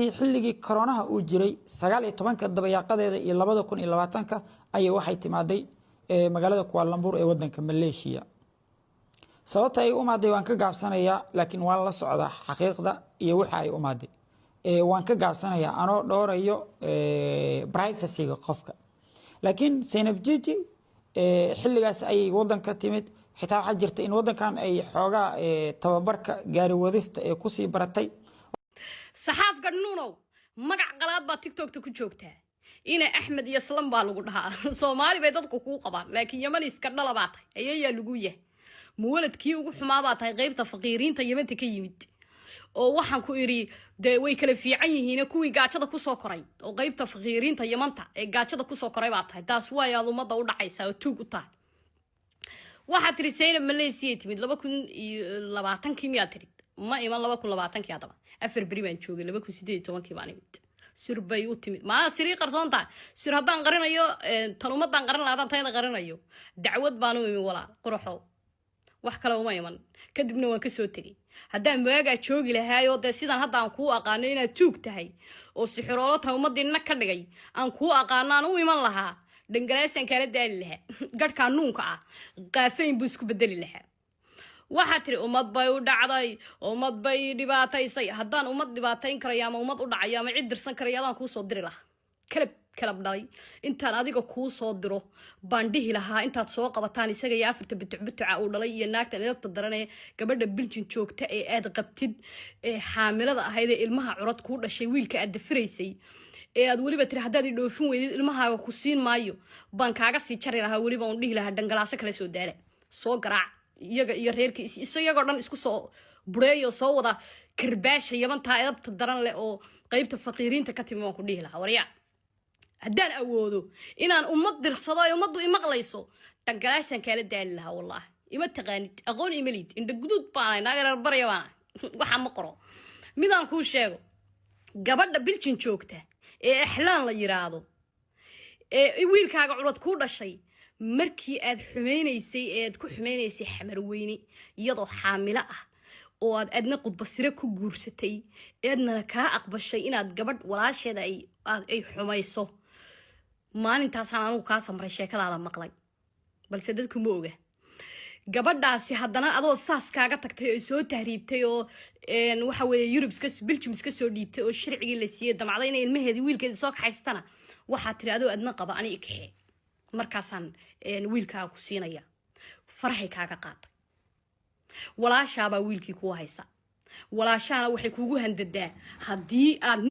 xilligii corona uu jiray 19 dabayaaqadeeda iyo 2020 ayay waxay timaaday magaalada Kuala Lumpur ee wadanka Malaysia sababta ay u maaday waan ka gaabsanayaa laakiin waan la socdaa xaqiiqda iyo waxa ay u maaday waan ka gaabsanayaa anoo dhoorayo privacy-ga qofka laakiin Zainab Jiji xilligaas ay wadanka timid xitaa waxa jirta in wadankan ay xoogaa tababarka gaari wadista ee ku sii baratay صحاف قرنونو مقع قلاد با تيك توك تكو جوجتا إنا أحمد يسلم بالغو دها سومالي بيدادكو كو قبان لكن يمن يسكرنا لباطي أيا لغوية مولد كيو حما باطي غيبتا فقيرين تا يمن تكيمد oo waxaan ku iri de way kala fiican yihiin kuwii gaajada ku soo koray oo qaybta faqeeriinta Yamanta ee gaajada ku soo koray baa tahay taas way umada u dhacaysa oo tuug u tahay waxa tirisayna Malaysia timid 2020 miyaa tirid ma iman 2020 hadaba afar bari baan joogay 2018 baan imid sir bay u timid ma siri qarsoonta sir haddaan qarinayo tan umadan qarin lahadan tayda qarinayo dacwad baan u imi walaa qurxo wax kale uma iman kadibna waan ka soo tagay haddaan waaga joogi lahaayo de sidaan haddaan ku aqaano inaad tuug tahay oo si xiroolo ta umadina ka dhigay aan ku aqaanaan u iman lahaa dhangaleysan kala daali lahaa gadhka nuunka ah qaafeen buu isku bedeli lahaa waxa tiri umad bay u dhacday umad bay dhibaataysay haddaan umad dhibaatayn karayo ama umad u dhacay ama cid dirsan karayo adaan ku soo diri lahaa kalab dhalay intaan adiga ku soo diro baan dhihi lahaa intaad soo qabataan isaga iyo afarta bituca uu dhalay iyo naagta neefta daranay gabadha biljin joogta ee aad qabtid ee xaamilada ahayd ee ilmaha curad ku dhashay wiilka aad dafiraysay ee aad waliba tiri haddaad dhoofin weydid ilmahaaga ku siin maayo baan kaaga sii jari lahaa waliba aan dhihi lahaa dhangalaaso kale soo daala soo garaac iyaga iyo reerkiisa isagoo dhan isku soo bureeyo soo wada karbaasha Yamanta eedabta daran leh oo qaybta faqeeriinta ka timi waan ku dhihi lahaa wariya haddaan awoodo inaan ummad dirsado ay ummaddu imaqlayso dhangalaasan kala daali lahaa wallahi ima taqaanid aqoon imalid inda gudud baan naagar baraya baan waxa ma qoro midaan ku sheego gabadha biljin joogta ee ixlaan la yiraahdo ee wiilkaaga curad ku dhashay markii aad xumaynaysay ee aad ku xumaynaysay xamar weyni iyadoo xaamilo ah oo aad adna qudbasire ku guursatay eedna ka aqbashay inaad gabadh walaasheeda ay xumayso maalintaas aan ka samray sheekadaada maqlay balse dadku ma oga gabadhaasi haddana adoo saas kaaga tagtay oo soo tahriibtay oo waxa weeye Europe Belgium iska soo dhiibtay oo sharcigi la siiyay damacday in ilmaheedii wiilkeeda soo kaxaystana waxa tiri adoo adna qaba ani ikixi markaasan wiilkaaga ku siinaya farxay kaaga qaatay walaashaaba wiilkii ku haysa walaashaana waxay kugu handadaa haddii aad